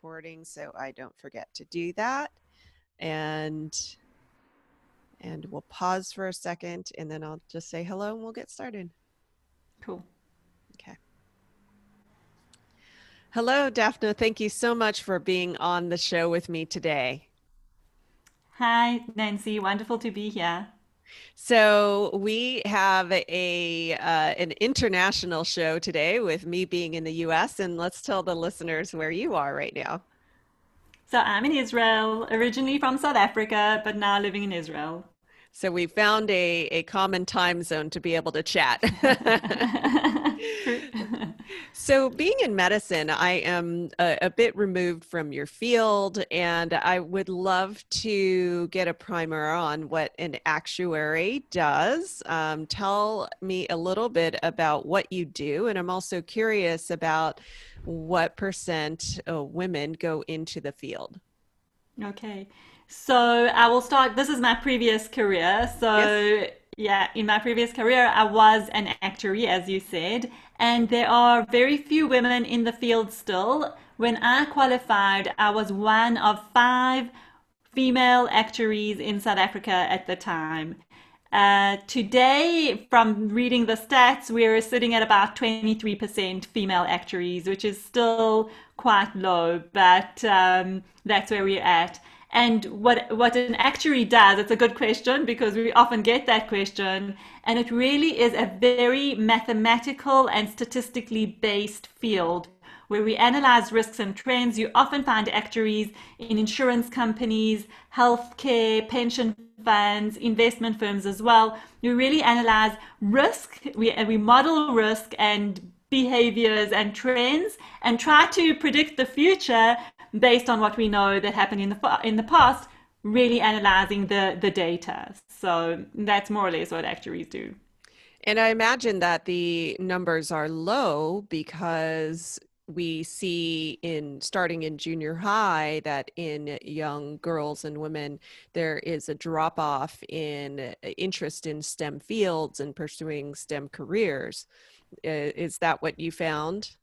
recording so I don't forget to do that. And we'll pause for a second, and then I'll just say hello and we'll get started. Cool. Okay. Hello, Daphna. Thank you so much for being on the show with me today. Hi, Nancy. Wonderful to be here. So we have an international show today with me being in the US, and let's tell the listeners where you are right now. So I'm in Israel, originally from South Africa, but now living in Israel. So we found a common time zone to be able to chat. True. So being in medicine, I am a bit removed from your field, and I would love to get a primer on what an actuary does. Tell me a little bit about what you do, and I'm also curious about what percent women go into the field. Okay. So I will start. This is my previous career. Yes. So, yeah, in my previous career, I was an actuary, as you said, and there are very few women in the field still. When I qualified, I was one of five female actuaries in South Africa at the time. Today, from reading the stats, we're sitting at about 23% female actuaries, which is still quite low, but that's where we're at. And what an actuary does, it's a good question because we often get that question. And it really is a very mathematical and statistically based field where we analyze risks and trends. You often find actuaries in insurance companies, healthcare, pension funds, investment firms as well. You really analyze risk, we model risk and behaviors and trends and try to predict the future based on what we know that happened in the past, really analyzing the data. So that's more or less what actuaries do. And I imagine that the numbers are low because we see in starting in junior high that in young girls and women, there is a drop off in interest in STEM fields and pursuing STEM careers. Is that what you found?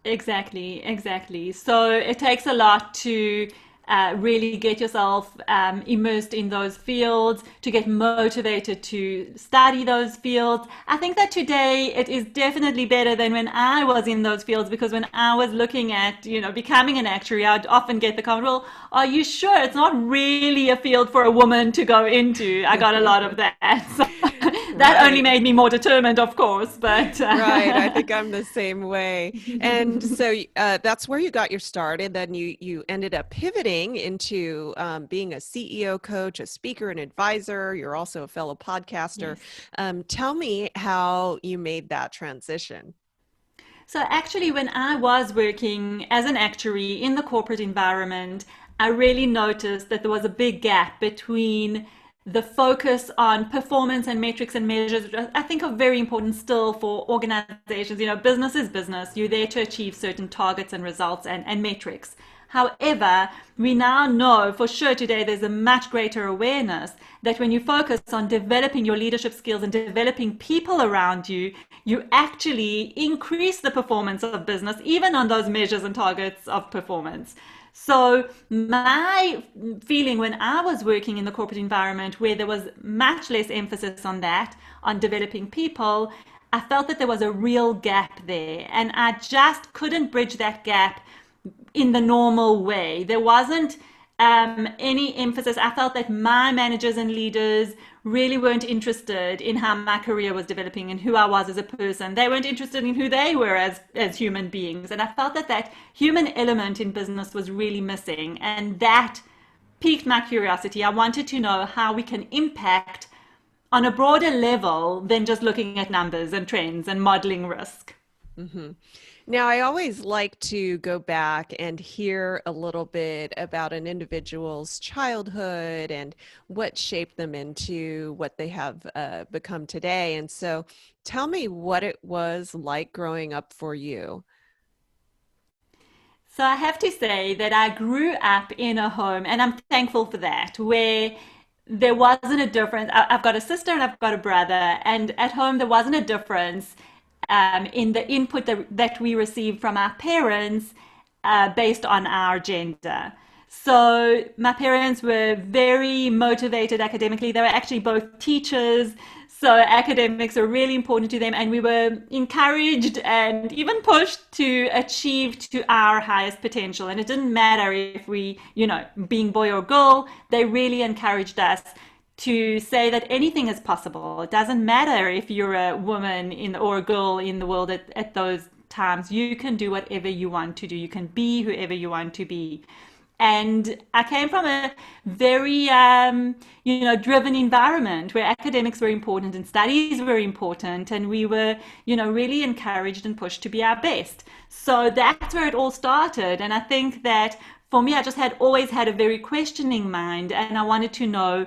Exactly, exactly. So it takes a lot to really get yourself immersed in those fields, to get motivated to study those fields. I think that today it is definitely better than when I was in those fields because when I was looking at, becoming an actuary, I'd often get the comment, well, are you sure it's not really a field for a woman to go into? I got a lot of that. So that only Right. made me more determined, of course, but Right. I think I'm the same way. And so that's where you got your start. And then you ended up pivoting into being a CEO coach, a speaker, an advisor. You're also a fellow podcaster. yes. Tell me how you made that transition. So actually, when I was working as an actuary in the corporate environment, I really noticed that there was a big gap between the focus on performance and metrics and measures, which I think are very important still for organizations. Business is business. You're there to achieve certain targets and results and metrics. However, we now know for sure today there's a much greater awareness that when you focus on developing your leadership skills and developing people around you, you actually increase the performance of business, even on those measures and targets of performance. So my feeling when I was working in the corporate environment where there was much less emphasis on that, on developing people, I felt that there was a real gap there. And I just couldn't bridge that gap in the normal way. There wasn't any emphasis. I felt that my managers and leaders really weren't interested in how my career was developing and who I was as a person. They weren't interested in who they were as human beings. And I felt that that human element in business was really missing. And that piqued my curiosity. I wanted to know how we can impact on a broader level than just looking at numbers and trends and modeling risk. Hmm. Now, I always like to go back and hear a little bit about an individual's childhood and what shaped them into what they have become today. And so tell me what it was like growing up for you. So I have to say that I grew up in a home, and I'm thankful for that, where there wasn't a difference. I've got a sister and I've got a brother, and at home there wasn't a difference in the input that we received from our parents based on our gender. So my parents were very motivated academically. They were actually both teachers. So academics are really important to them, and we were encouraged and even pushed to achieve to our highest potential. And it didn't matter if we, being boy or girl, they really encouraged us to say that anything is possible. It doesn't matter if you're a woman or a girl in the world at those times. You can do whatever you want to do. You can be whoever you want to be. And I came from a very, driven environment where academics were important and studies were important, and we were, really encouraged and pushed to be our best. So that's where it all started. And I think that for me, I just had always had a very questioning mind, and I wanted to know,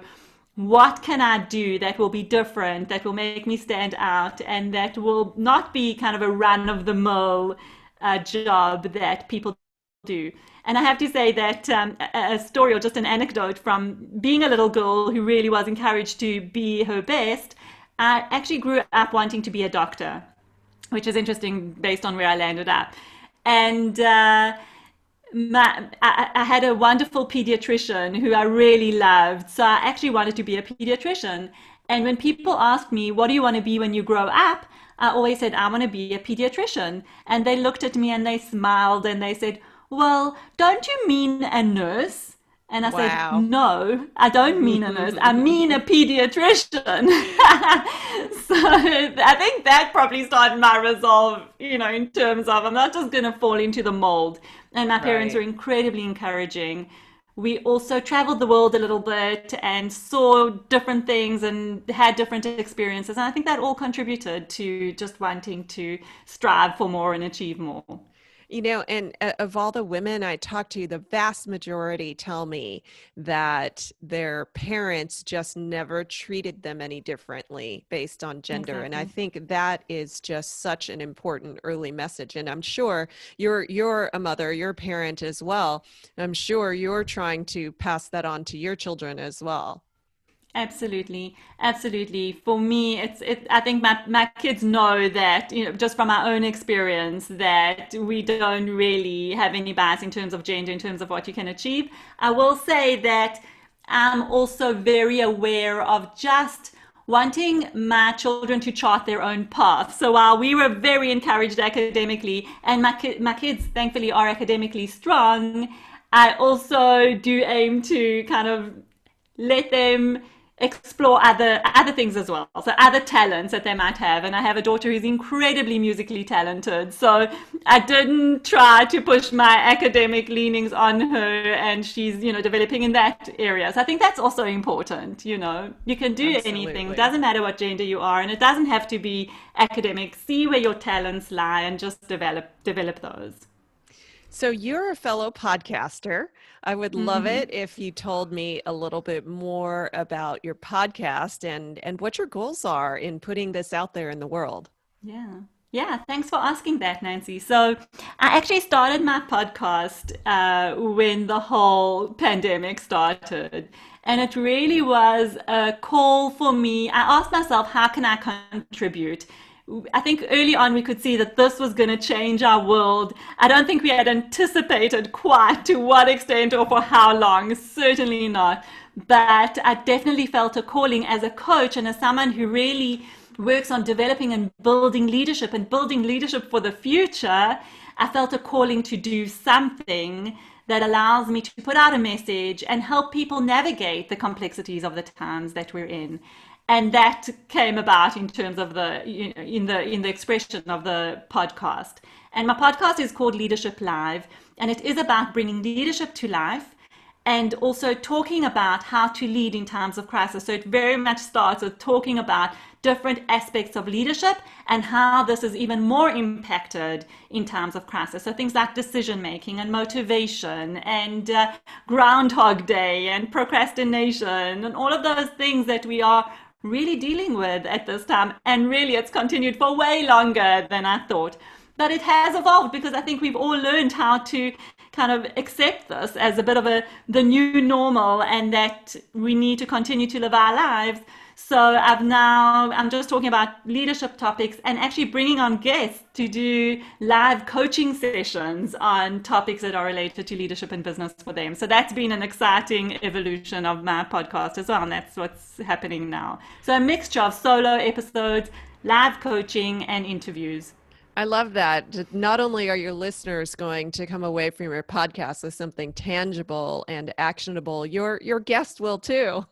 what can I do that will be different, that will make me stand out, and that will not be kind of a run-of-the-mill job that people do. And I have to say that a story or just an anecdote from being a little girl who really was encouraged to be her best, I actually grew up wanting to be a doctor, which is interesting based on where I landed up. And I had a wonderful pediatrician who I really loved. So I actually wanted to be a pediatrician. And when people ask me, what do you want to be when you grow up? I always said, I want to be a pediatrician. And they looked at me and they smiled and they said, well, don't you mean a nurse? And I said, Wow. no, I don't mean a nurse. I mean a pediatrician. So I think that probably started my resolve, in terms of I'm not just going to fall into the mold. And my parents were Right. incredibly encouraging. We also traveled the world a little bit and saw different things and had different experiences. And I think that all contributed to just wanting to strive for more and achieve more. And of all the women I talk to, the vast majority tell me that their parents just never treated them any differently based on gender. And I Exactly. think that is just such an important early message. And I'm sure you're a mother, you're a parent as well. I'm sure you're trying to pass that on to your children as well. Absolutely, absolutely. For me, I think my kids know that, just from our own experience, that we don't really have any bias in terms of gender, in terms of what you can achieve. I will say that I'm also very aware of just wanting my children to chart their own path. So while we were very encouraged academically, and my kids thankfully are academically strong, I also do aim to kind of let them explore other things as well, so other talents that they might have. And I have a daughter who's incredibly musically talented, so I didn't try to push my academic leanings on her, and she's developing in that area. So I think that's also important. You can do anything, Absolutely. doesn't matter what gender you are, and it doesn't have to be academic. See where your talents lie and just develop those. So you're a fellow podcaster. I would love Hmm. it if you told me a little bit more about your podcast and what your goals are in putting this out there in the world. Yeah. Yeah, thanks for asking that, Nancy. So, I actually started my podcast when the whole pandemic started. And it really was a call for me. I asked myself, how can I contribute? I think early on we could see that this was going to change our world. I don't think we had anticipated quite to what extent or for how long, certainly not. But I definitely felt a calling as a coach and as someone who really works on developing and building leadership for the future. I felt a calling to do something that allows me to put out a message and help people navigate the complexities of the times that we're in. And that came about in terms of in the expression of the podcast. And my podcast is called Leadership Live, and it is about bringing leadership to life and also talking about how to lead in times of crisis. So it very much starts with talking about different aspects of leadership and how this is even more impacted in times of crisis. So things like decision making and motivation and Groundhog Day and procrastination and all of those things that we are really dealing with at this time. And really, it's continued for way longer than I thought. But it has evolved because I think we've all learned how to kind of accept this as a bit of the new normal, and that we need to continue to live our lives. So I'm just talking about leadership topics and actually bringing on guests to do live coaching sessions on topics that are related to leadership and business for them. So that's been an exciting evolution of my podcast as well. And that's what's happening now. So a mixture of solo episodes, live coaching, and interviews. I love that. Not only are your listeners going to come away from your podcast with something tangible and actionable, your guest will too.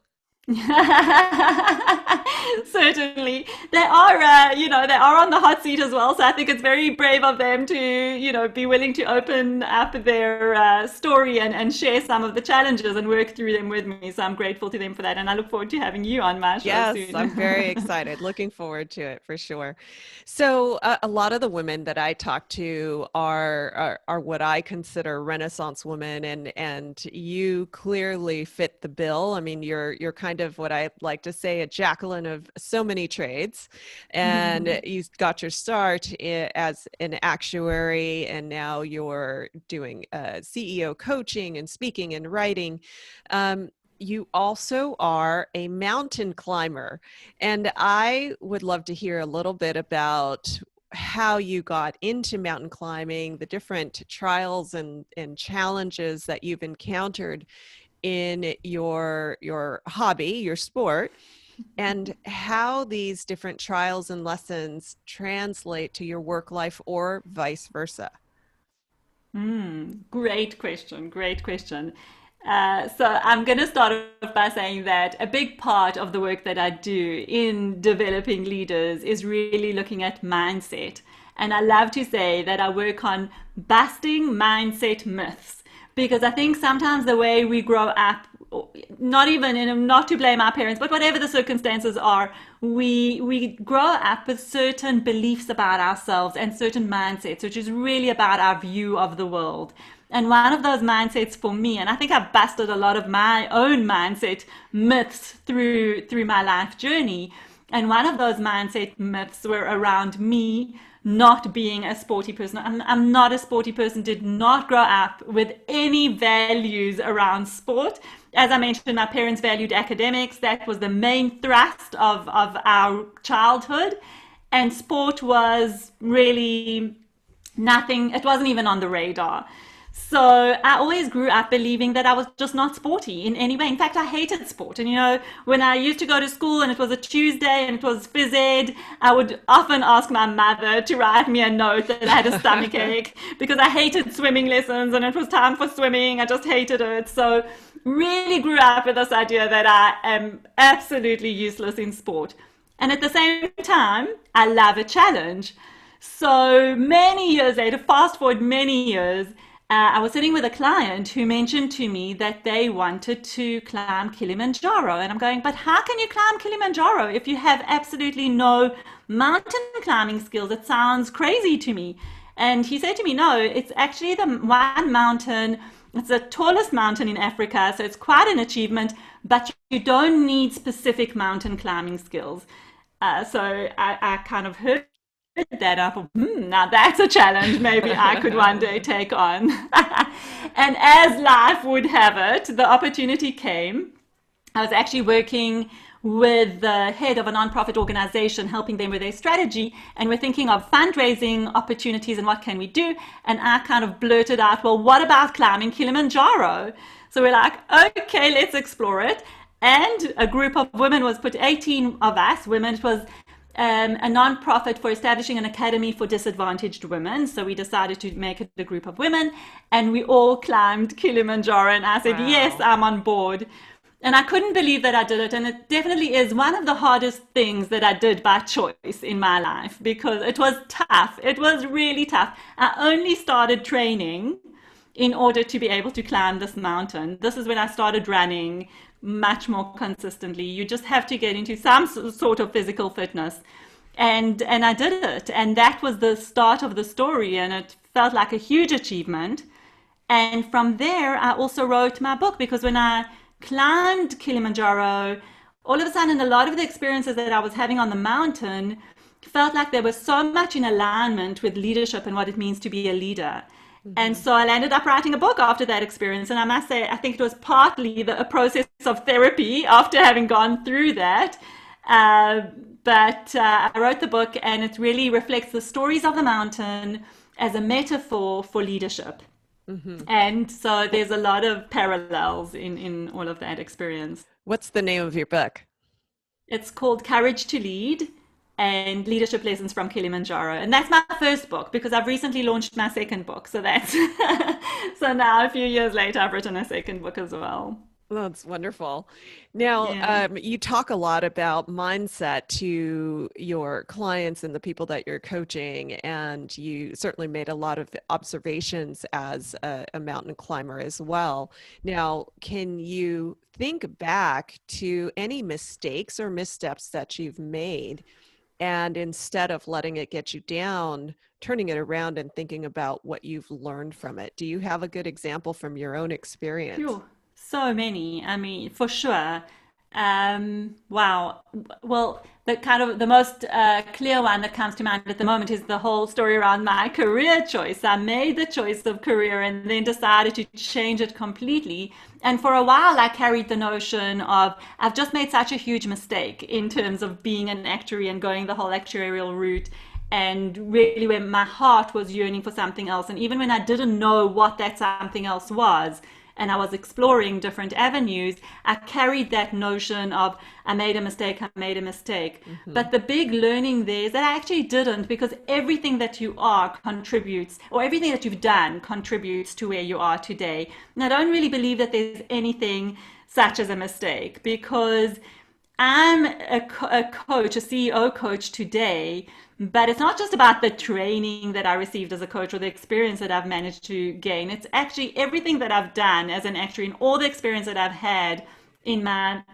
Certainly, they are, they are on the hot seat as well. So I think it's very brave of them to, be willing to open up their story and share some of the challenges and work through them with me. So I'm grateful to them for that, and I look forward to having you on my show soon. Yes, I'm very excited. Looking forward to it for sure. So a lot of the women that I talk to are what I consider Renaissance women, and you clearly fit the bill. I mean, you're kind of what I like to say, a Jacqueline of so many trades, and you got your start as an actuary, and now you're doing CEO coaching and speaking and writing. You also are a mountain climber, and I would love to hear a little bit about how you got into mountain climbing, the different trials and challenges that you've encountered in your hobby, your sport, and how these different trials and lessons translate to your work life or vice versa. Great question. Great question. So I'm going to start off by saying that a big part of the work that I do in developing leaders is really looking at mindset. And I love to say that I work on busting mindset myths, because I think sometimes the way we grow up, not to blame our parents, but whatever the circumstances are, we grow up with certain beliefs about ourselves and certain mindsets, which is really about our view of the world. And one of those mindsets for me, and I think I've busted a lot of my own mindset myths through my life journey. And one of those mindset myths were around me not being a sporty person. I'm not a sporty person, did not grow up with any values around sport. As I mentioned, my parents valued academics. That was the main thrust of our childhood. And sport was really nothing, it wasn't even on the radar. So I always grew up believing that I was just not sporty in any way. In fact, I hated sport. And when I used to go to school and it was a Tuesday and it was phys ed, I would often ask my mother to write me a note that I had a stomach ache because I hated swimming lessons and it was time for swimming. I just hated it. So really grew up with this idea that I am absolutely useless in sport. And at the same time, I love a challenge. So many years later, fast forward many years, I was sitting with a client who mentioned to me that they wanted to climb Kilimanjaro. And I'm going, but how can you climb Kilimanjaro if you have absolutely no mountain climbing skills? It sounds crazy to me. And he said to me, no, it's actually the one mountain, it's the tallest mountain in Africa. So it's quite an achievement, but you don't need specific mountain climbing skills. So I kind of heard that up. Now that's a challenge maybe I could one day take on. And as life would have it, the opportunity came. I was actually working with the head of a nonprofit organization, helping them with their strategy, and we're thinking of fundraising opportunities and what can we do. And I kind of blurted out, well, what about climbing Kilimanjaro? So we're like, okay, let's explore it. And a group of women was put, 18 of us women. It was a non-profit for establishing an academy for disadvantaged women. So we decided to make it a group of women, and we all climbed Kilimanjaro. And I said, wow, yes, I'm on board. And I couldn't believe that I did it. And it definitely is one of the hardest things that I did by choice in my life, because it was tough. It was really tough. I only started training in order to be able to climb this mountain. This is when I started running much more consistently. You just have to get into some sort of physical fitness. And I did it. And that was the start of the story. And it felt like a huge achievement. And from there, I also wrote my book, because when I climbed Kilimanjaro, all of a sudden, a lot of the experiences that I was having on the mountain felt like they were so much in alignment with leadership and what it means to be a leader. And Hmm. so I ended up writing a book after that experience. And I must say, I think it was partly a process of therapy after having gone through that. Uh, but I wrote the book, and it really reflects the stories of the mountain as a metaphor for leadership. Hmm. And so there's a lot of parallels in all of that experience. What's the name of your book? It's called Courage to Lead and Leadership Lessons from Kilimanjaro. And that's my first book because I've recently launched my second book. So that's so now a few years later, I've written a second book as well. Oh, that's wonderful. Now, Yeah. you talk a lot about mindset to your clients and the people that you're coaching, and you certainly made a lot of observations as a mountain climber as well. Now, can you think back to any mistakes or missteps that you've made, and instead of letting it get you down, turning it around and thinking about what you've learned from it? Do you have a good example from your own experience? Phew, so many. I mean, for sure. Wow. Well, the kind of the most clear one that comes to mind at the moment is the whole story around my career choice. I made the choice of career and then decided to change it completely. And for a while, I carried the notion of I've just made such a huge mistake in terms of being an actuary and going the whole actuarial route. And really, when my heart was yearning for something else, and even when I didn't know what that something else was, and I was exploring different avenues, I carried that notion of I made a mistake, I made a mistake. Hmm. But the big learning there is that I actually didn't, because everything that you are contributes, or everything that you've done contributes to where you are today. And I don't really believe that there's anything such as a mistake, because I'm a coach, a CEO coach today, but it's not just about the training that I received as a coach or the experience that I've managed to gain. It's actually everything that I've done as an actuary and all the experience that I've had in my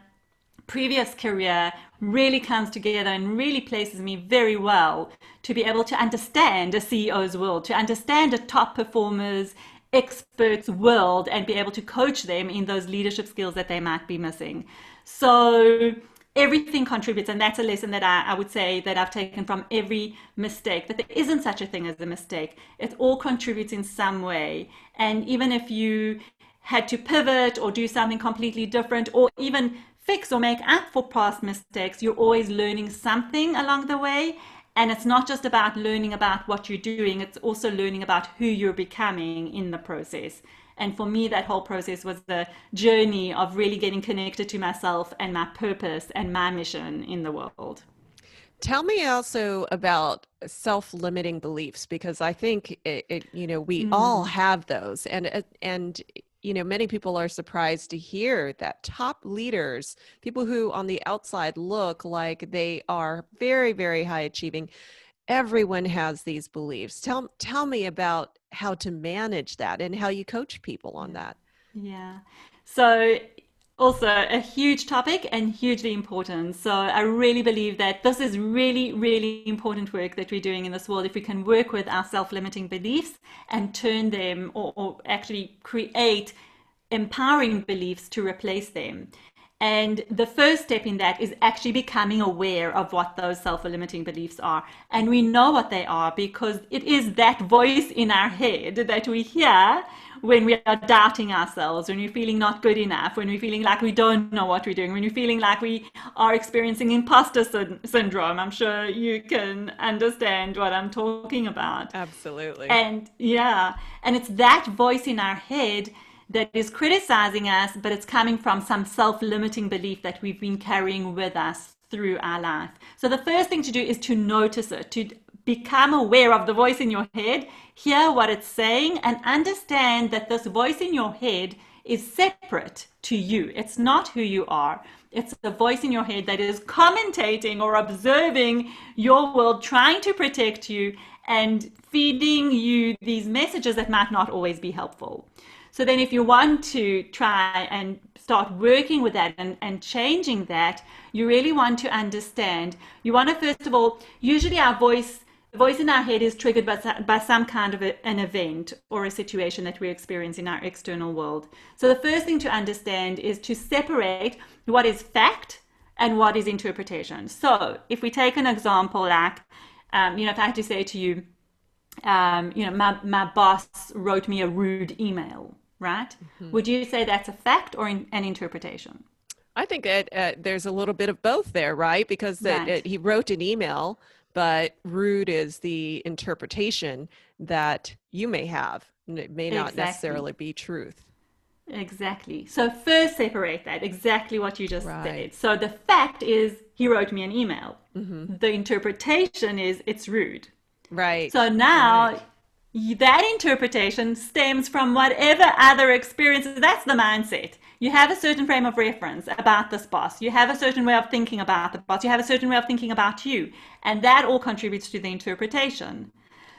previous career really comes together and really places me very well to be able to understand a CEO's world, to understand a top performer's experts world and be able to coach them in those leadership skills that they might be missing. So everything contributes, and that's a lesson that I would say that I've taken from every mistake, that there isn't such a thing as a mistake. It all contributes in some way. And even if you had to pivot or do something completely different or even fix or make up for past mistakes, you're always learning something along the way. And it's not just about learning about what you're doing, it's also learning about who you're becoming in the process. And for me, that whole process was the journey of really getting connected to myself and my purpose and my mission in the world. Tell me also about self-limiting beliefs, because I think we all Mm, have those, and many people are surprised to hear that top leaders, people who on the outside look like they are very, very high achieving, everyone has these beliefs. Tell me about how to manage that and how you coach people on yeah. that. Yeah. So, also a huge topic and hugely important. So, I really believe that this is really, really important work that we're doing in this world. If we can work with our self limiting beliefs and turn them or actually create empowering beliefs to replace them. And the first step in that is actually becoming aware of what those self limiting beliefs are. And we know what they are because it is that voice in our head that we hear when we are doubting ourselves, when we're feeling not good enough, when we're feeling like we don't know what we're doing, when we're feeling like we are experiencing imposter syndrome. I'm sure you can understand what I'm talking about. Absolutely. And yeah, and it's that voice in our head that is criticizing us, but it's coming from some self limiting belief that we've been carrying with us through our life. So the first thing to do is to notice it, to become aware of the voice in your head, hear what it's saying, and understand that this voice in your head is separate to you. It's not who you are. It's the voice in your head that is commentating or observing your world, trying to protect you and feeding you these messages that might not always be helpful. So then if you want to try and start working with that and changing that, you really want to understand. You want to, first of all, usually the voice in our head is triggered by some kind of an event or a situation that we experience in our external world. So the first thing to understand is to separate what is fact and what is interpretation. So if we take an example like, if I had to say to you, my boss wrote me a rude email, right? Mhm. Would you say that's a fact or an interpretation? I think there's a little bit of both there, right? Because Right. he wrote an email, but rude is the interpretation that you may have. And it may not Exactly. necessarily be truth. Exactly. So first separate that, exactly what you just Right. said. So the fact is he wrote me an email. Hmm. The interpretation is it's rude. Right. So now Right. that interpretation stems from whatever other experiences. That's the mindset. You have a certain frame of reference about this boss. You have a certain way of thinking about the boss. You have a certain way of thinking about you. And that all contributes to the interpretation.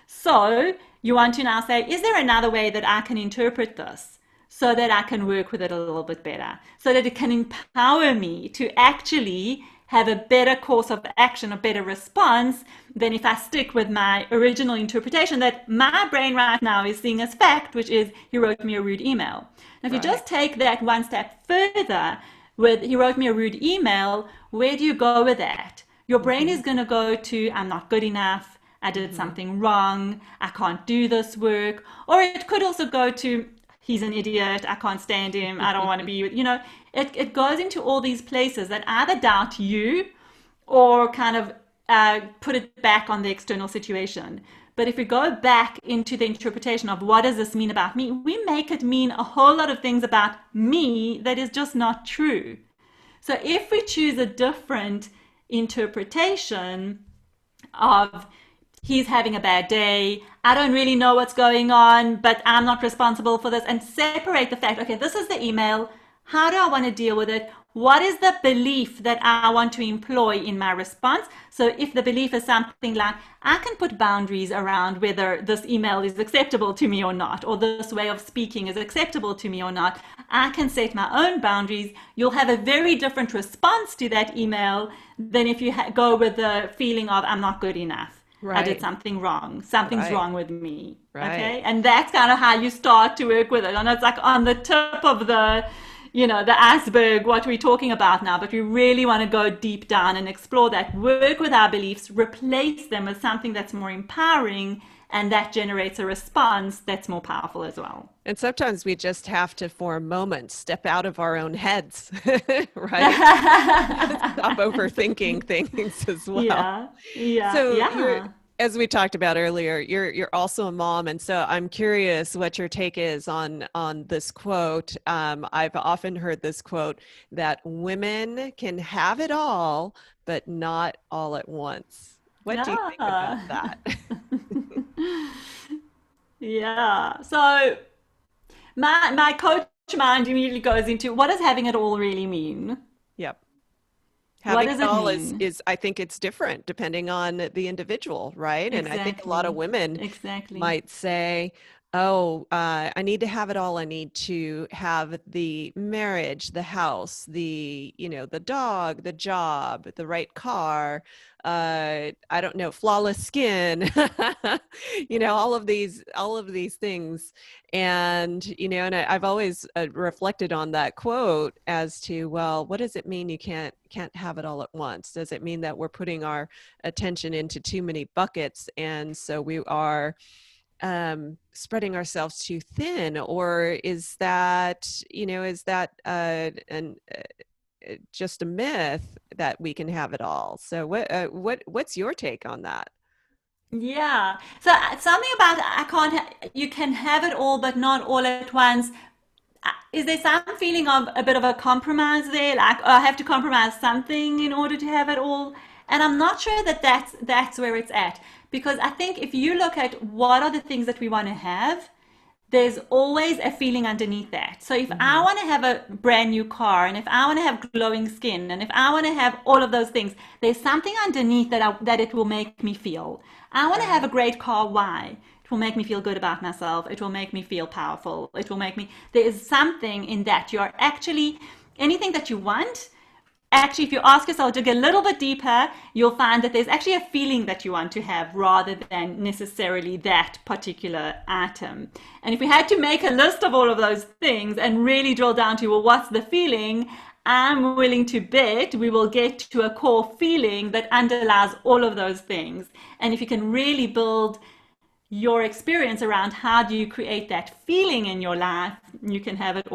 So you want to now say, is there another way that I can interpret this so that I can work with it a little bit better, so that it can empower me to actually have a better course of action, a better response than if I stick with my original interpretation that my brain right now is seeing as fact, which is he wrote me a rude email. Now, if you Right. just take that one step further with he wrote me a rude email, where do you go with that? Your brain Hmm. is going to go to, I'm not good enough. I did Hmm. something wrong. I can't do this work. Or it could also go to, he's an idiot. I can't stand him. I don't want to be with, it goes into all these places that either doubt you or kind of put it back on the external situation. But if we go back into the interpretation of what does this mean about me, we make it mean a whole lot of things about me that is just not true. So if we choose a different interpretation of he's having a bad day, I don't really know what's going on, but I'm not responsible for this, and separate the fact, okay, this is the email. How do I want to deal with it? What is the belief that I want to employ in my response? So if the belief is something like, I can put boundaries around whether this email is acceptable to me or not, or this way of speaking is acceptable to me or not, I can set my own boundaries. You'll have a very different response to that email than if you go with the feeling of, I'm not good enough. I did Right. something wrong. Something's Right. wrong with me. Right. Okay. And that's kind of how you start to work with it. And it's like on the tip of the iceberg, what we're talking about now. But we really want to go deep down and explore that, work with our beliefs, replace them with something that's more empowering. And that generates a response that's more powerful as well. And sometimes we just have to, for a moment, step out of our own heads, right? Stop overthinking things as well. Yeah, yeah, So you're, yeah. as we talked about earlier, you're also a mom, and so I'm curious what your take is on this quote. I've often heard this quote that women can have it all, but not all at once. What do you think about Yeah. that? Yeah. So my coach mind immediately goes into what does having it all really mean? Yep. What Having does it it all mean? is I think it's different depending on the individual, right? And I think a lot of Exactly. women Exactly. might say, oh, I need to have it all. I need to have the marriage, the house, the dog, the job, the right car, I don't know, flawless skin, all of these things. And I've always reflected on that quote as to, well, what does it mean you can't have it all at once? Does it mean that we're putting our attention into too many buckets, and so we are spreading ourselves too thin? Or is that just a myth that we can have it all? So what's your take on that? Yeah. So something about I can't you can have it all but not all at once. Is there some feeling of a bit of a compromise there? Like, oh, I have to compromise something in order to have it all. And I'm not sure that that's where it's at. Because I think if you look at what are the things that we want to have, there's always a feeling underneath that. So if I Hmm. want to have a brand new car and if I want to have glowing skin and if I want to have all of those things, there's something underneath that it will make me feel. I want to have a Right. great car. Why? It will make me feel good about myself. It will make me feel powerful. It will make me, there is something in that. You are actually, anything that you want, actually, if you ask yourself, dig a little bit deeper, you'll find that there's actually a feeling that you want to have rather than necessarily that particular item. And if we had to make a list of all of those things and really drill down to, well, what's the feeling? I'm willing to bet we will get to a core feeling that underlies all of those things. And if you can really build your experience around how do you create that feeling in your life, you can have it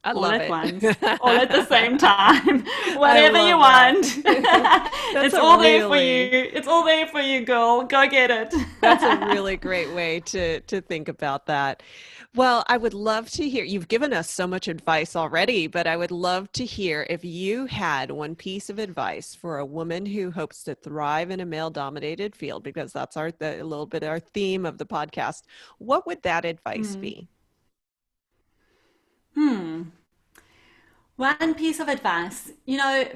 I all love at it. once, all at the same time, I whatever you love that. want. That's It's a all there for really you. It's all there for you, girl. Go get it. That's a really great way to think about that. Well, I would love to hear, you've given us so much advice already, but I would love to hear if you had one piece of advice for a woman who hopes to thrive in a male-dominated field, because that's a little bit our theme of the podcast. What would that advice Hmm. be? Hmm. One piece of advice,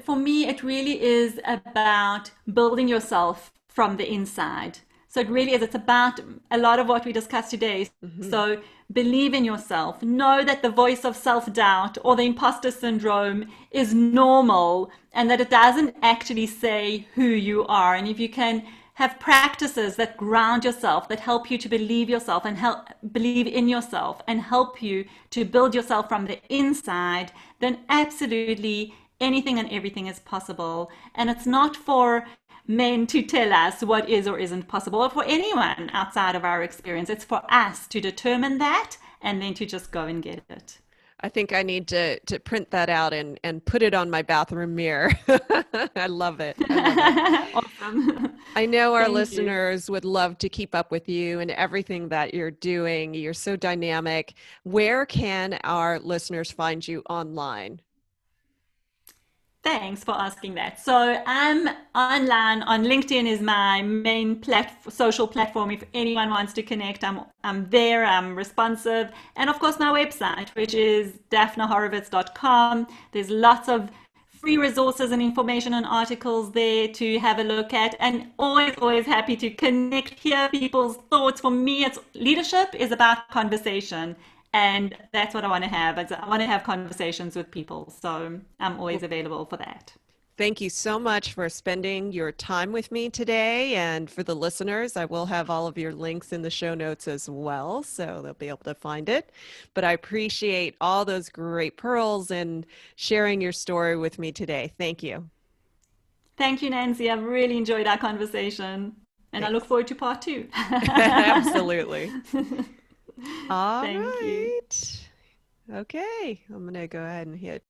for me, it really is about building yourself from the inside. So it really is, it's about a lot of what we discussed today. Hmm. So believe in yourself. Know that the voice of self doubt or the imposter syndrome is normal and that it doesn't actually say who you are. And if you can have practices that ground yourself, that help you to believe yourself and help believe in yourself and help you to build yourself from the inside, then absolutely anything and everything is possible. And it's not for men to tell us what is or isn't possible, or for anyone outside of our experience. It's for us to determine that and then to just go and get it. I think I need to print that out and put it on my bathroom mirror. I love it. I love it. Awesome. I know our Thank you. listeners would love to keep up with you and everything that you're doing. You're so dynamic. Where can our listeners find you online? Thanks for asking that. So I'm online on LinkedIn is my main social platform. If anyone wants to connect, I'm there. I'm responsive, and of course my website, which is daphnaHorowitz.com. There's lots of free resources and information and articles there to have a look at, and always happy to connect, hear people's thoughts. For me, it's leadership is about conversation, and that's what I want to have. I want to have conversations with people, so I'm always Well, available for that. thank you so much for spending your time with me today. And for the listeners, I will have all of your links in the show notes as well, so they'll be able to find it. But I appreciate all those great pearls and sharing your story with me today. Thank you. Thank you, Nancy. I've really enjoyed our conversation, and I look Thanks. forward to part two. Absolutely. All Thank you. right. Okay, I'm going to go ahead and hit